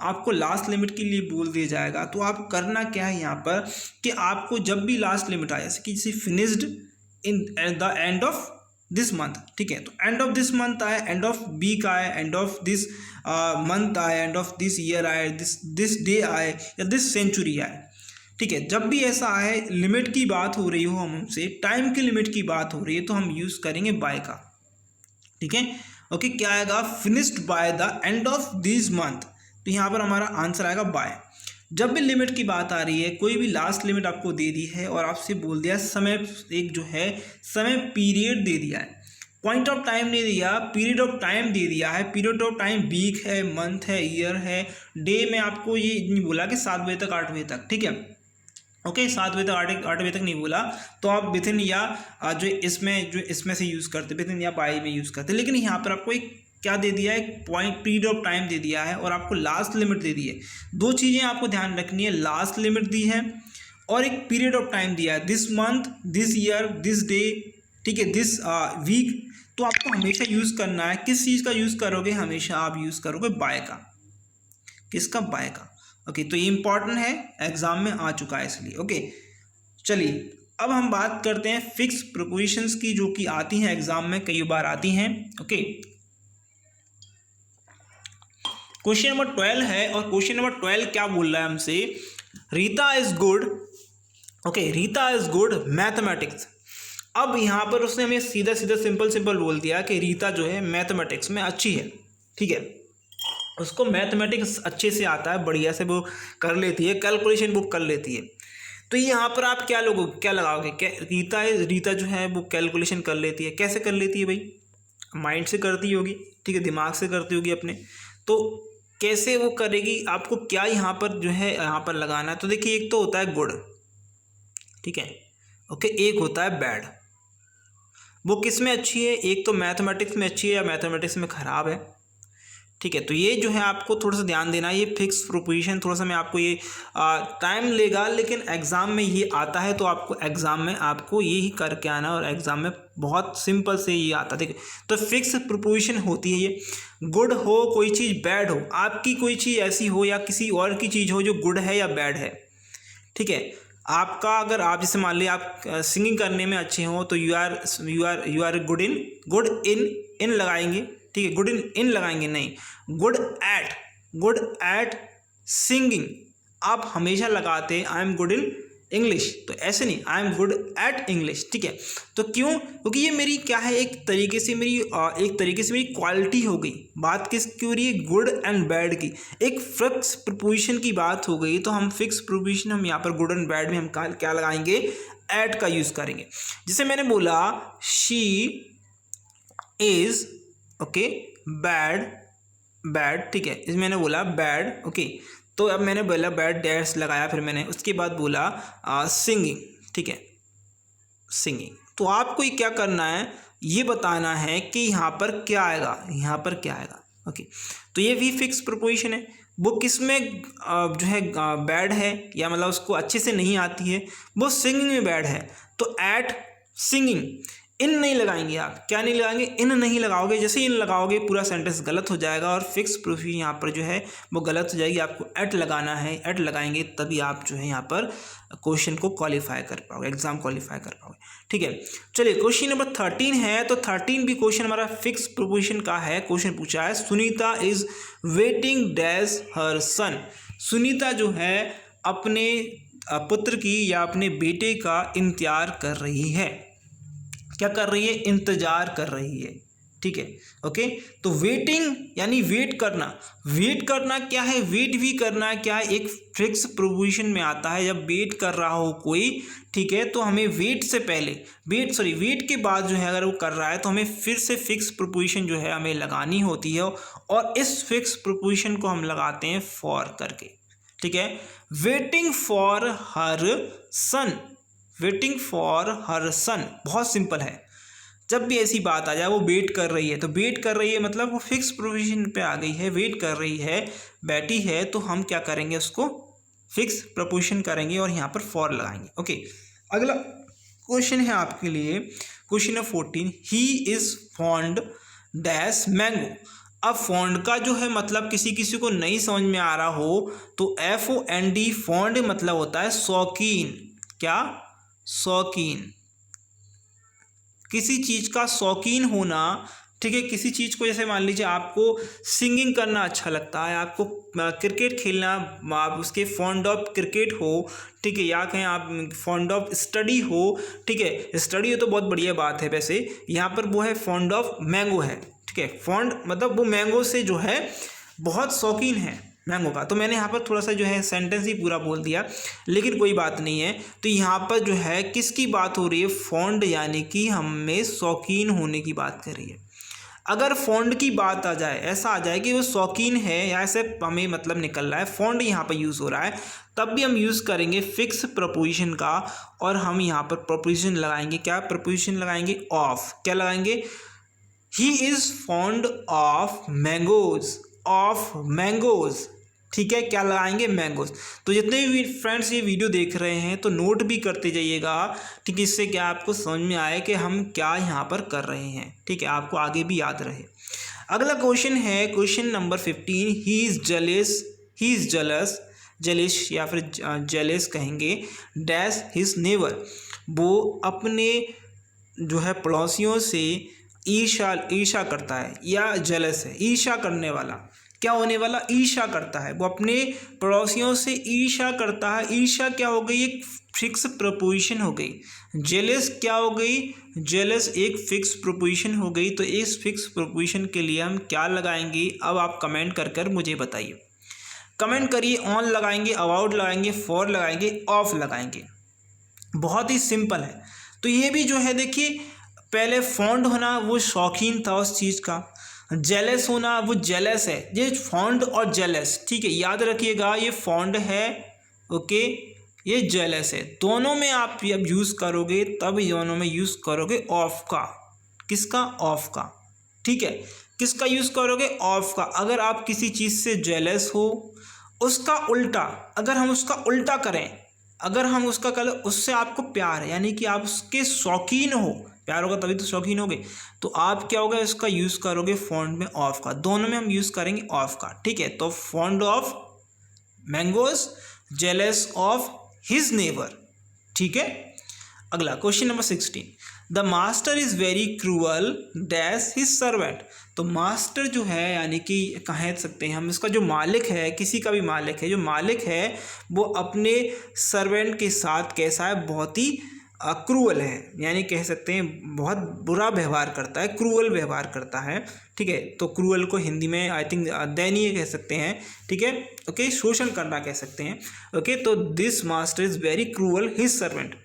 आपको लास्ट लिमिट के लिए बोल दिया जाएगा, तो आप करना क्या है यहाँ पर, कि आपको जब भी लास्ट लिमिट आए, जैसे कि जैसे finished in the end of this month, ठीक है, तो एंड ऑफ दिस मंथ आए, एंड ऑफ वीक आए, एंड ऑफ दिस मंथ आए, एंड ऑफ दिस ईयर आए, दिस डे आए, या दिस सेंचुरी आए। ठीक है, जब भी ऐसा आए, लिमिट की बात हो रही हो हमसे, टाइम की लिमिट की बात हो रही है, तो हम यूज़ करेंगे बाय का। ठीक है, ओके, क्या आएगा, finished by the end of this month. तो यहाँ पर हमारा आंसर आएगा बाय। जब भी लिमिट की बात आ रही है, कोई भी लास्ट लिमिट आपको दे दी है और आपसे बोल दिया समय, एक जो है समय पीरियड दे दिया है, पॉइंट ऑफ टाइम नहीं दिया, पीरियड ऑफ टाइम दे दिया है। पीरियड ऑफ टाइम वीक है, मंथ है, ईयर है, डे में आपको ये नहीं बोला कि 7 बजे तक 8 बजे तक, ठीक है, ओके, 7 बजे तक 8 बजे तक नहीं बोला, तो आप विथिन या जो इसमें से यूज़ करते, विथिन या बाय में यूज़ करते। लेकिन यहाँ पर आपको एक क्या दे दिया है, एक पॉइंट पीरियड ऑफ टाइम दे दिया है और आपको लास्ट लिमिट दे दी है। दो चीज़ें आपको ध्यान रखनी है, लास्ट लिमिट दी है और एक पीरियड ऑफ टाइम दिया है, this month, this year, this day, ठीक है, दिस वीक। तो आपको हमेशा यूज़ करना है, किस चीज़ का यूज़ करोगे, हमेशा आप यूज़ करोगे बाय का। किसका, बाय का। ओके, तो ये इंपॉर्टेंट है, एग्जाम में आ चुका है इसलिए। ओके, चलिए अब हम बात करते हैं फिक्स प्रीपोजिशंस की, जो कि आती हैं एग्जाम में, कई बार आती हैं। ओके, क्वेश्चन नंबर 12 है और क्वेश्चन नंबर 12 क्या बोल रहा है हमसे, Rita is good, okay, Rita is good mathematics. अब यहाँ पर उसने हमें सीधा सीधा सिंपल बोल दिया कि रीता जो है मैथमेटिक्स में अच्छी है। ठीक है, उसको मैथमेटिक्स अच्छे से आता है, बढ़िया से वो कर लेती है, कैलकुलेशन वो कर लेती है। तो यहाँ पर आप क्या लगाओगे, रीता जो है वो कैलकुलेशन कर लेती है। कैसे कर लेती है भाई, माइंड से करती होगी, ठीक है, दिमाग से करती होगी अपने। तो कैसे वो करेगी, आपको क्या यहाँ पर जो है यहाँ पर लगाना है। तो देखिए, एक तो होता है गुड, ठीक है, ओके, एक होता है बैड। वो किस में अच्छी है, एक तो मैथमेटिक्स में अच्छी है या मैथमेटिक्स में ख़राब है। ठीक है, तो ये जो है आपको थोड़ा सा ध्यान देना है। ये फिक्स प्रोपोजिशन थोड़ा सा मैं आपको ये टाइम लेगा, लेकिन एग्ज़ाम में ये आता है, तो आपको एग्ज़ाम में आपको ये ही करके आना, और एग्ज़ाम में बहुत सिंपल से ये आता है। देखिए, तो फिक्स प्रोपोजिशन होती है ये, गुड हो कोई चीज़, बैड हो, आपकी कोई चीज़ ऐसी हो या किसी और की चीज़ हो जो गुड है या बैड है। ठीक है, आपका अगर आप जैसे मान लीजिए आप सिंगिंग करने में अच्छे हो तो यू आर गुड इन लगाएंगे, ठीक है, गुड इन लगाएंगे नहीं, गुड एट सिंगिंग आप हमेशा लगाते हैं I am good in English, तो ऐसे नहीं I am good at English, ठीक है। तो क्यों? क्योंकि ये मेरी क्या है, एक तरीके से मेरी क्वालिटी हो गई। बात किस की हो रही है? गुड एंड बैड की, एक फिक्स प्रीपोजिशन की बात हो गई। तो हम फिक्स प्रीपोजिशन हम यहाँ पर गुड एंड बैड में हम क्या लगाएंगे? एट का यूज़ करेंगे। जैसे मैंने बोला शी इज़ ओके बैड, ठीक है, इसमें मैंने बोला बैड, ओके, तो अब मैंने बोला बैड डैश लगाया, फिर मैंने उसके बाद बोला सिंगिंग, ठीक है, सिंगिंग। तो आपको ये क्या करना है, ये बताना है कि यहाँ पर क्या आएगा, यहाँ पर क्या आएगा, ओके। तो ये भी फिक्स प्रीपोजिशन है, वो किस में जो है बैड है, या मतलब उसको अच्छे से नहीं आती है, वो सिंगिंग में बैड है। तो एट सिंगिंग इन नहीं लगाएंगे आप, क्या नहीं लगाएंगे? इन नहीं लगाओगे। जैसे इन लगाओगे पूरा सेंटेंस गलत हो जाएगा और फिक्स प्रीपोजिशन यहाँ पर जो है वो गलत हो जाएगी। आपको एट लगाना है, एट लगाएंगे तभी आप जो है यहाँ पर क्वेश्चन को क्वालिफाई कर पाओगे, एग्जाम क्वालिफाई कर पाओगे, ठीक है। चलिए क्वेश्चन नंबर 13 है, तो 13 भी क्वेश्चन हमारा फिक्स प्रीपोजिशन का है। क्वेश्चन पूछा है Sunita is waiting dash her son. Sunita जो है अपने पुत्र की या अपने बेटे का इंतजार कर रही है। क्या कर रही है? इंतजार कर रही है, ठीक है, ओके। तो वेटिंग यानी वेट करना क्या है? वेट भी करना क्या है? एक फिक्स प्रीपोजिशन में आता है। जब वेट कर रहा हो कोई, ठीक है, तो हमें वेट से पहले वेट के बाद जो है अगर वो कर रहा है तो हमें फिर से फिक्स प्रीपोजिशन जो है हमें लगानी होती है, और इस फिक्स प्रीपोजिशन को हम लगाते हैं फॉर करके, ठीक है। Waiting for her son, waiting for her son बहुत सिंपल है। जब भी ऐसी बात आ जाए वो वेट कर रही है, तो वेट कर रही है मतलब वो फिक्स प्रीपोजिशन पे आ गई है, वेट कर रही है, बैठी है, तो हम क्या करेंगे? उसको फिक्स प्रीपोजिशन करेंगे और यहाँ पर फॉर लगाएंगे, ओके। अगला क्वेश्चन है आपके लिए, question number 14, he is fond dash mango. अब फॉन्ड का जो है मतलब किसी को नहीं समझ में आ रहा हो तो FOND फॉन्ड मतलब होता है शौकीन। क्या? शौकीन, किसी चीज़ का शौकीन होना, ठीक है। किसी चीज़ को जैसे मान लीजिए आपको सिंगिंग करना अच्छा लगता है, आपको क्रिकेट खेलना, आप उसके फॉन्ड ऑफ क्रिकेट हो, ठीक है, या कहें आप फॉन्ड ऑफ स्टडी हो, ठीक है, स्टडी हो तो बहुत बढ़िया बात है। वैसे यहाँ पर वो है फॉन्ड ऑफ मैंगो है, ठीक है, फॉन्ड मतलब वो मैंगो से जो है बहुत शौकीन है मैंगो का। तो मैंने यहाँ पर थोड़ा सा जो है सेंटेंस ही पूरा बोल दिया, लेकिन कोई बात नहीं है। तो यहाँ पर जो है किसकी बात हो रही है? फॉन्ड, यानी कि हमें शौकीन होने की बात कर रही है। अगर फॉन्ड की बात आ जाए, ऐसा आ जाए कि वो शौकीन है या ऐसे हमें मतलब निकल रहा है, फॉन्ड यहाँ पर यूज़ हो रहा है, तब भी हम यूज़ करेंगे फिक्स प्रपोजिशन का, और हम यहाँ पर प्रपोजिशन लगाएंगे। क्या प्रपोजिशन लगाएंगे? ऑफ। क्या लगाएंगे? He is fond of mangoes, ठीक है, क्या लगाएंगे? मैंगोज। तो जितने भी फ्रेंड्स ये वीडियो देख रहे हैं तो नोट भी करते जाइएगा, ठीक है, इससे क्या आपको समझ में आए कि हम क्या यहाँ पर कर रहे हैं, ठीक है, आपको आगे भी याद रहे। अगला क्वेश्चन है क्वेश्चन नंबर 15, ही इज़ जलिश या फिर जेलस कहेंगे, डैश हिज नेबर, वो अपने जो है पड़ोसियों से ईर्षा करता है, या जेलस है, ईर्षा करने वाला। क्या होने वाला? ईर्षा करता है, वो अपने पड़ोसियों से ईर्षा करता है। ईर्षा क्या हो गई? एक फिक्स प्रपोजिशन हो गई। जेलस क्या हो गई? जेलस एक फिक्स प्रपोजिशन हो गई। तो इस फिक्स प्रपोजिशन के लिए हम क्या लगाएंगे? अब आप कमेंट कर मुझे बताइए, कमेंट करिए। ऑन लगाएंगे, अबाउट लगाएंगे, फॉर लगाएंगे, ऑफ लगाएंगे। बहुत ही सिंपल है। तो ये भी जो है देखिए, पहले फॉन्ड होना वो शौकीन था उस चीज़ का, जेलस होना वो जेलस है, ये फॉन्ड और जेलस, ठीक है, याद रखिएगा, ये फॉन्ड है, ओके, ये जेलस है। दोनों में आप जब यूज़ करोगे तब दोनों में यूज़ करोगे ऑफ का। किसका? ऑफ का, ठीक है, किसका यूज़ करोगे? ऑफ का। अगर आप किसी चीज़ से जेलस हो, उसका उल्टा, अगर हम उसका उल्टा करें, अगर हम उसका करें उससे आपको प्यार है, यानी कि आप उसके शौकीन हो, प्यार होगा तभी तो शौकीन होगे, तो आप क्या होगा? इसका यूज़ करोगे फॉन्ड में ऑफ का। दोनों में हम यूज़ करेंगे ऑफ का, ठीक है। तो fond of mangoes, jealous of his neighbour, ठीक है। अगला question number 16, the master is very cruel dash his servant. तो मास्टर जो है यानी कि कह सकते हैं हम, इसका जो मालिक है, किसी का भी मालिक है, जो मालिक है वो अपने सर्वेंट के साथ कैसा है, बहुत ही क्रूअल है, यानी कह सकते हैं बहुत बुरा व्यवहार करता है, क्रूअल व्यवहार करता है। ठीक है, तो क्रूअल को हिंदी में आई थिंक दयनीय कह सकते हैं। ठीक है, ओके, शोषण करना कह सकते हैं। ओके, तो this master is very cruel his servant.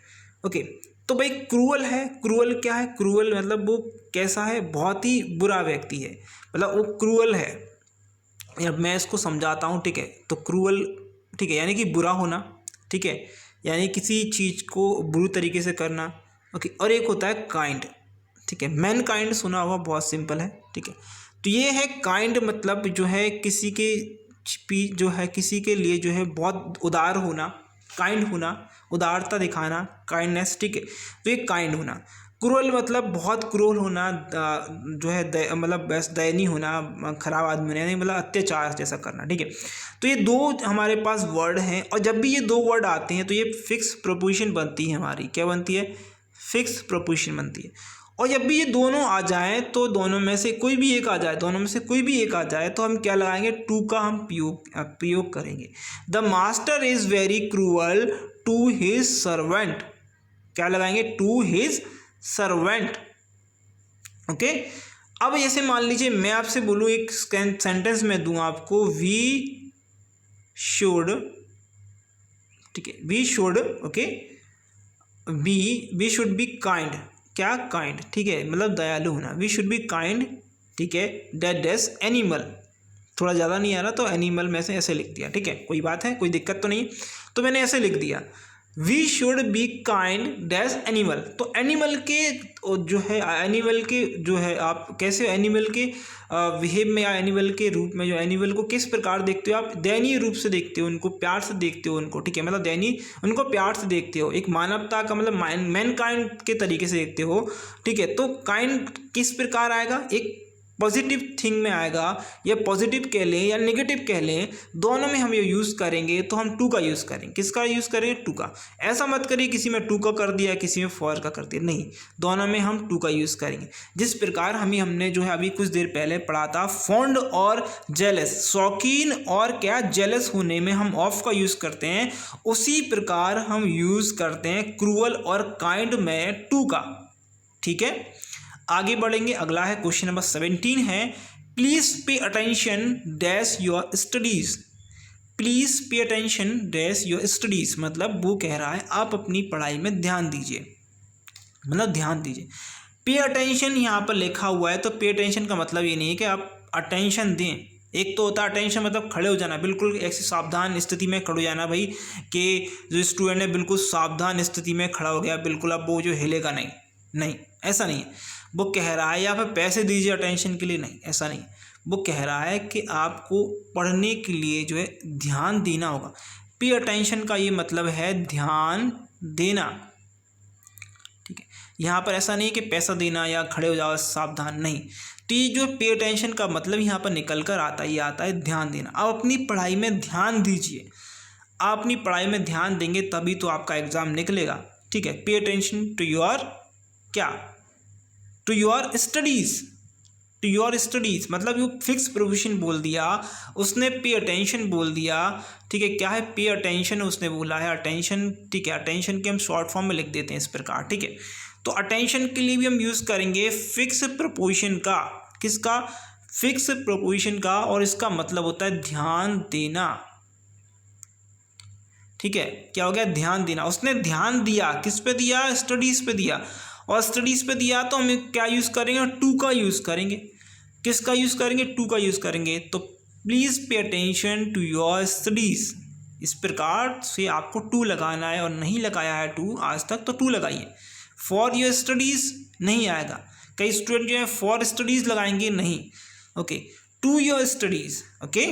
Okay, तो भाई क्रूअल है, क्रूअल क्या है, क्रूअल मतलब वो कैसा है, बहुत ही बुरा व्यक्ति है, मतलब वो क्रूअल है। अब मैं इसको समझाता हूँ। ठीक है, तो क्रूअल, ठीक है, यानी कि बुरा होना। ठीक है, यानी किसी चीज़ को बुरी तरीके से करना। ओके, और एक होता है काइंड। ठीक है, मैन काइंड सुना होगा, बहुत सिंपल है। ठीक है, तो ये है काइंड, मतलब जो है किसी के जो है किसी के लिए जो है बहुत उदार होना, काइंड होना, उदारता दिखाना, काइंडनेस। ठीक है, तो ये काइंड होना। क्रूअल मतलब बहुत क्रूअल होना, जो है मतलब बस दयनीय होना, खराब आदमी होना, यानी मतलब अत्याचार जैसा करना। ठीक है, तो ये दो हमारे पास वर्ड हैं, और जब भी ये दो वर्ड आते हैं तो ये फिक्स प्रोपोजिशन बनती है हमारी। क्या बनती है? फिक्स प्रोपोजिशन बनती है। और जब भी ये दोनों आ जाएं, तो दोनों में से कोई भी एक आ जाए, दोनों में से कोई भी एक आ जाए, तो हम क्या लगाएंगे? टू का हम प्रयोग करेंगे। The master is very cruel to his servant. क्या लगाएंगे? To his servant. ओके, अब जैसे मान लीजिए मैं आपसे बोलूँ, एक सेंटेंस में दूं आपको, वी शुड, ठीक है, we should, okay, we should be kind. क्या? काइंड। ठीक है, मतलब दयालु होना। We should be kind. ठीक है, डेट डैश एनिमल। थोड़ा ज़्यादा नहीं आ रहा तो एनिमल में से ऐसे लिख दिया। ठीक है, कोई बात है, कोई दिक्कत तो नहीं, तो मैंने ऐसे लिख दिया, we should be kind dash animal. तो एनिमल के जो है, एनिमल के जो है, आप कैसे एनिमल के बिहेव में या एनिमल के रूप में, जो एनिमल को किस प्रकार देखते हो आप? दयनीय रूप से देखते हो उनको, प्यार से देखते हो उनको। ठीक है, मतलब दयनीय, उनको प्यार से देखते हो, एक मानवता का मतलब मैन काइंड के तरीके से देखते हो। ठीक है, तो काइंड किस प्रकार आएगा? एक पॉजिटिव थिंग में आएगा, या पॉजिटिव कह लें या नेगेटिव कह लें, दोनों में हम ये यूज़ करेंगे, तो हम टू का यूज़ करेंगे। किसका यूज़ करेंगे? टू का। ऐसा मत करिए किसी में टू का कर दिया, किसी में फॉर का कर दिया, नहीं, दोनों में हम टू का यूज़ करेंगे। जिस प्रकार हमने जो है अभी कुछ देर पहले पढ़ा था, फॉन्ड और जेलस, शौकीन और क्या, जेलस होने में हम ऑफ का यूज़ करते हैं, उसी प्रकार हम यूज़ करते हैं क्रूअल और काइंड में टू का। ठीक है, आगे बढ़ेंगे। अगला है क्वेश्चन नंबर 17 है, please pay attention dash your studies. Please pay attention dash your studies, मतलब वो कह रहा है आप अपनी पढ़ाई में ध्यान दीजिए, मतलब ध्यान दीजिए। पे अटेंशन यहाँ पर लिखा हुआ है, तो पे अटेंशन का मतलब ये नहीं है कि आप अटेंशन दें। एक तो होता है अटेंशन मतलब खड़े हो जाना, बिल्कुल ऐसी सावधान स्थिति में खड़े हो जाना भाई, कि जो स्टूडेंट है बिल्कुल सावधान स्थिति में खड़ा हो गया, बिल्कुल अब वो जो हिलेगा नहीं, नहीं, ऐसा नहीं है। वो कह रहा है या फिर पैसे दीजिए अटेंशन के लिए, नहीं, ऐसा नहीं। वो कह रहा है कि आपको पढ़ने के लिए जो है ध्यान देना होगा। पे अटेंशन का ये मतलब है ध्यान देना। ठीक है, यहाँ पर ऐसा नहीं कि पैसा देना या खड़े हो जाओ सावधान, नहीं। तो ये जो पे अटेंशन का मतलब यहाँ पर निकल कर आता है, ये आता है ध्यान देना। आप अपनी पढ़ाई में ध्यान दीजिए, आप अपनी पढ़ाई में ध्यान देंगे तभी तो आपका एग्ज़ाम निकलेगा। ठीक है, पे अटेंशन टू योर क्या, to your studies, to your studies, मतलब वो फिक्स प्रोविजन बोल दिया उसने, पे अटेंशन बोल दिया। ठीक है, क्या है? पे अटेंशन उसने बोला है, अटेंशन। ठीक है, अटेंशन के हम शॉर्ट फॉर्म में लिख देते हैं इस प्रकार। ठीक है, तो अटेंशन के लिए भी हम यूज़ करेंगे फिक्स प्रोपोजिशन का। किसका? फिक्स प्रोपोजिशन का, और इसका मतलब होता है ध्यान देना। ठीक है, क्या हो गया? ध्यान देना। उसने ध्यान दिया, किस पे दिया? स्टडीज़ पे दिया, और स्टडीज़ पे दिया तो हम क्या यूज़ करेंगे? टू का यूज़ करेंगे। किसका यूज़ करेंगे? टू का यूज़ करेंगे। तो प्लीज़ पे अटेंशन टू योर स्टडीज़, इस प्रकार से आपको टू लगाना है, और नहीं लगाया है टू आज तक तो टू लगाइए। फॉर योर स्टडीज़ नहीं आएगा, कई स्टूडेंट जो है फॉर स्टडीज़ लगाएंगे, नहीं। Okay, to your studies. Okay,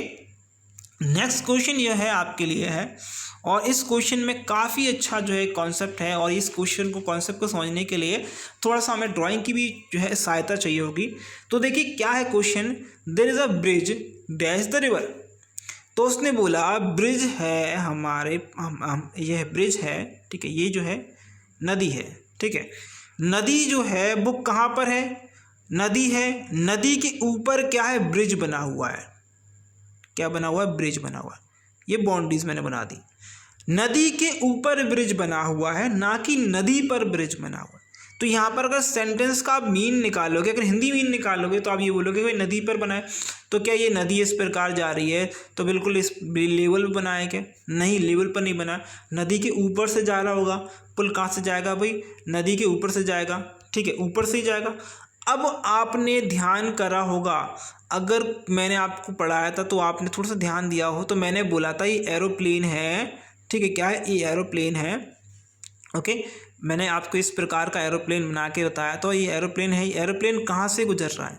next question यह है आपके लिए है, और इस क्वेश्चन में काफ़ी अच्छा जो है कॉन्सेप्ट है, और इस क्वेश्चन को कॉन्सेप्ट को समझने के लिए थोड़ा सा हमें ड्राइंग की भी जो है सहायता चाहिए होगी। तो देखिए क्या है question, there is a bridge dash the river. तो उसने बोला ब्रिज है हमारे यह ब्रिज है, ठीक है, ये जो है नदी है, ठीक है। नदी जो है वो कहाँ पर है, नदी है, नदी के ऊपर क्या है, ब्रिज बना हुआ है। क्या बना हुआ है, ब्रिज बना हुआ है। ये बाउंड्रीज मैंने बना दी। नदी के ऊपर ब्रिज बना हुआ है, ना कि नदी पर ब्रिज बना हुआ है। तो यहाँ पर अगर सेंटेंस का आप मीन निकालोगे, अगर हिंदी मीन निकालोगे तो आप ये बोलोगे भाई नदी पर बना है, तो क्या ये नदी इस प्रकार जा रही है तो बिल्कुल इस लेवल पर बना है क्या, नहीं, लेवल पर नहीं बना, नदी के ऊपर से जा रहा होगा। पुल कहाँ से जाएगा भाई, नदी के ऊपर से जाएगा, ठीक है, ऊपर से ही जाएगा। अब आपने ध्यान करा होगा, अगर मैंने आपको पढ़ाया था तो आपने थोड़ा सा ध्यान दिया हो, तो मैंने बोला था ये एरोप्लेन है, ठीक है, क्या है, ये एरोप्लेन है, ओके। मैंने आपको इस प्रकार का एरोप्लेन बना के बताया, तो ये एरोप्लेन है। ये एरोप्लेन कहाँ से गुजर रहा है,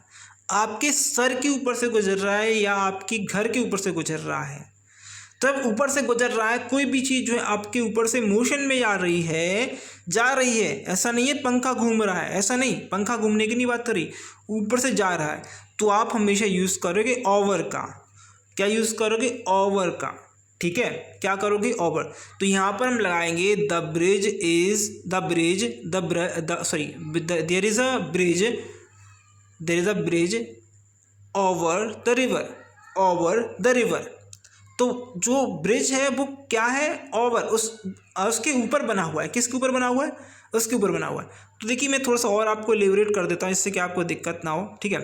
आपके सर के ऊपर से गुजर रहा है या आपके घर के ऊपर से गुजर रहा है। तब ऊपर से गुजर रहा है, कोई भी चीज़ जो है आपके ऊपर से मोशन में जा रही है, ऐसा नहीं है पंखा घूम रहा है, ऐसा नहीं, पंखा घूमने की नहीं बात करी, ऊपर से जा रहा है, तो आप हमेशा यूज़ करोगे ओवर का। क्या यूज़ करोगे, ओवर का, ठीक है, क्या करोगे, ओवर। तो यहाँ पर हम लगाएंगे the bridge is there is a bridge over the river. तो जो ब्रिज है वो क्या है, ओवर, उसके ऊपर बना हुआ है। किसके ऊपर बना हुआ है, उसके ऊपर बना हुआ है। तो देखिए मैं थोड़ा सा और आपको एलिबरेट कर देता हूँ, इससे कि आपको दिक्कत ना हो, ठीक है।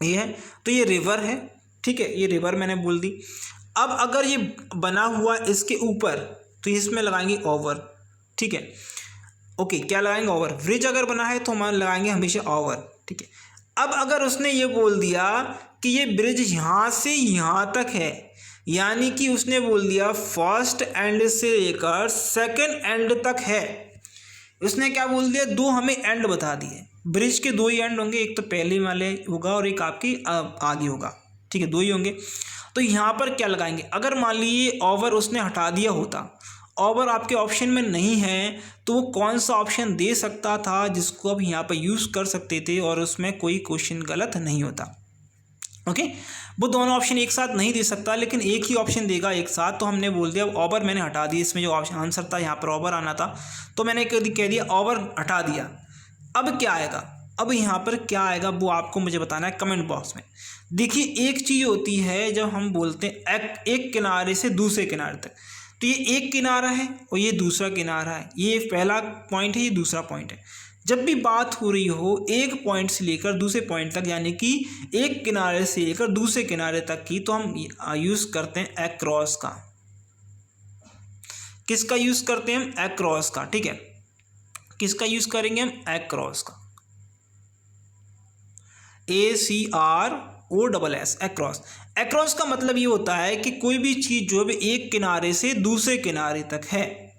ये है, तो ये रिवर है, ठीक है, ये रिवर मैंने बोल दी। अब अगर ये बना हुआ इसके ऊपर, तो इसमें लगाएंगे ओवर, ठीक है, ओके। क्या लगाएंगे, ओवर। ब्रिज अगर बना है तो हम लगाएंगे हमेशा ओवर, ठीक है। अब अगर उसने ये बोल दिया कि ये ब्रिज यहाँ से यहाँ तक है, यानी कि उसने बोल दिया फर्स्ट एंड से लेकर सेकंड एंड तक है, उसने क्या बोल दिया, दो हमें एंड बता दिए। ब्रिज के दो ही एंड होंगे, एक तो पहले वाले होगा और एक आपकी आगे होगा, ठीक है, दो ही होंगे। तो यहाँ पर क्या लगाएंगे, अगर मान लीजिए ओवर उसने हटा दिया होता, ओवर आपके ऑप्शन में नहीं है, तो वो कौन सा ऑप्शन दे सकता था जिसको अब यहाँ पर यूज़ कर सकते थे और उसमें कोई क्वेश्चन गलत नहीं होता, ओके। वो दोनों ऑप्शन एक साथ नहीं दे सकता, लेकिन एक ही ऑप्शन देगा एक साथ। तो हमने बोल दिया ओवर मैंने हटा दिया, इसमें जो ऑप्शन आंसर था यहाँ पर ओवर आना था, तो मैंने कह दिया ओवर हटा दिया। अब क्या आएगा, अब यहाँ पर क्या आएगा वो आपको मुझे बताना है कमेंट बॉक्स में। देखिए एक चीज़ होती है जब हम बोलते हैं एक किनारे से दूसरे किनारे तक, तो ये एक किनारा है और ये दूसरा किनारा है, ये पहला पॉइंट है, ये दूसरा पॉइंट है। जब भी बात हो रही हो एक पॉइंट से लेकर दूसरे पॉइंट तक, यानी कि एक किनारे से लेकर दूसरे किनारे तक की, तो हम यूज़ करते हैं अक्रॉस का। किसका यूज़ करते हैं हम, अक्रॉस का, ठीक है। किसका यूज़ करेंगे हम, अक्रॉस का, ACROSS, अक्रॉस। अक्रॉस का मतलब ये होता है कि कोई भी चीज़ जो है एक किनारे से दूसरे किनारे तक है,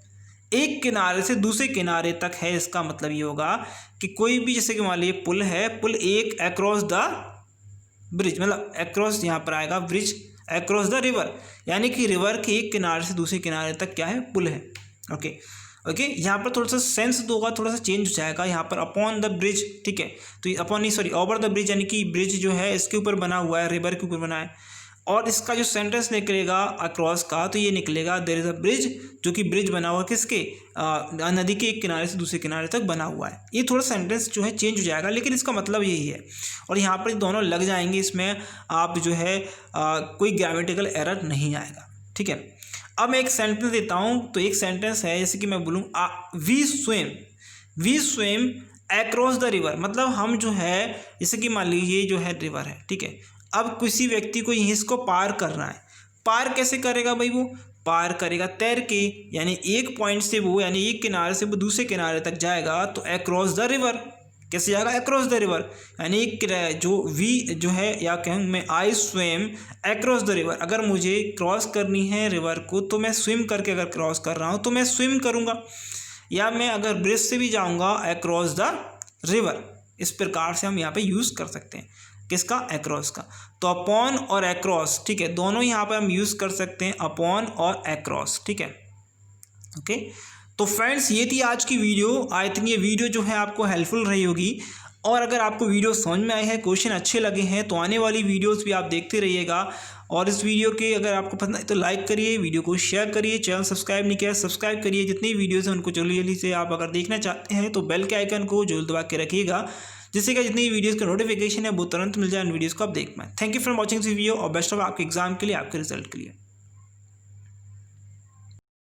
एक किनारे से दूसरे किनारे तक है, इसका मतलब ये होगा कि कोई भी, जैसे कि मान लीजिए पुल है, पुल एक अक्रॉस द ब्रिज, मतलब अक्रॉस यहाँ पर आएगा ब्रिज अक्रॉस द रिवर, यानी कि रिवर के एक किनारे से दूसरे किनारे तक क्या है, पुल है, ओके। यहाँ पर थोड़ा सा सेंस होगा, थोड़ा सा चेंज हो जाएगा। यहाँ पर अपॉन द ब्रिज, ठीक है, तो अपॉन नहीं, सॉरी, ओवर द ब्रिज, यानी कि ब्रिज जो है इसके ऊपर बना हुआ है, रिवर के ऊपर बना है। और इसका जो सेंटेंस निकलेगा अक्रॉस का, तो ये निकलेगा देयर इज़ अ ब्रिज, जो कि ब्रिज बना हुआ किसके, नदी के एक किनारे से दूसरे किनारे तक बना हुआ है। ये थोड़ा सेंटेंस जो है चेंज हो जाएगा, लेकिन इसका मतलब यही है। और यहाँ पर दोनों लग जाएंगे, इसमें आप जो है कोई ग्रामेटिकल एरर नहीं आएगा, ठीक है। अब मैं एक सेंटेंस देता हूँ, तो एक सेंटेंस है जैसे कि मैं बोलूँ we swim across the river, मतलब हम जो है, जैसे कि मान लीजिए जो है रिवर है, ठीक है। अब किसी व्यक्ति को यहीं इसको पार करना है, पार कैसे करेगा भाई, वो पार करेगा तैर के, यानी एक पॉइंट से वो, यानी एक किनारे से वो दूसरे किनारे तक जाएगा, तो अक्रॉस द रिवर। कैसे जाएगा, अक्रॉस द रिवर, यानी जो वी जो है, या कहूँ मैं I swim across the river, अगर मुझे क्रॉस करनी है रिवर को, तो मैं स्विम करके अगर क्रॉस कर रहा हूँ तो मैं स्विम करूँगा, या मैं अगर ब्रिज से भी जाऊँगा अक्रॉस द रिवर। इस प्रकार से हम यहाँ पे यूज़ कर सकते हैं, किसका, अक्रॉस का। तो अपॉन और अक्रॉस, ठीक है, दोनों यहाँ पर हम यूज़ कर सकते हैं, अपॉन और अक्रॉस, ठीक है, ओके। तो फ्रेंड्स ये थी आज की वीडियो। आई थिंक ये वीडियो जो है आपको हेल्पफुल रही होगी। और अगर आपको वीडियो समझ में आए हैं, क्वेश्चन अच्छे लगे हैं, तो आने वाली वीडियोस भी आप देखते रहिएगा। और इस वीडियो के अगर आपको पसंद है तो लाइक करिए, वीडियो को शेयर करिए, चैनल सब्सक्राइब नहीं किया सब्सक्राइब करिए। जितनी वीडियोस हैं उनको जल्दी जल्दी से आप अगर देखना चाहते हैं तो बेल के आइकन को जरूर दबा के रखिएगा, जिससे कि जितनी वीडियोज़ का नोटिफिकेशन है वो तुरंत मिल जाए, उन वीडियोज़ को आप देख पाएँ। Thank you for watching this video और बेस्ट ऑफ आपके एग्जाम के लिए, आपके रिजल्ट के लिए।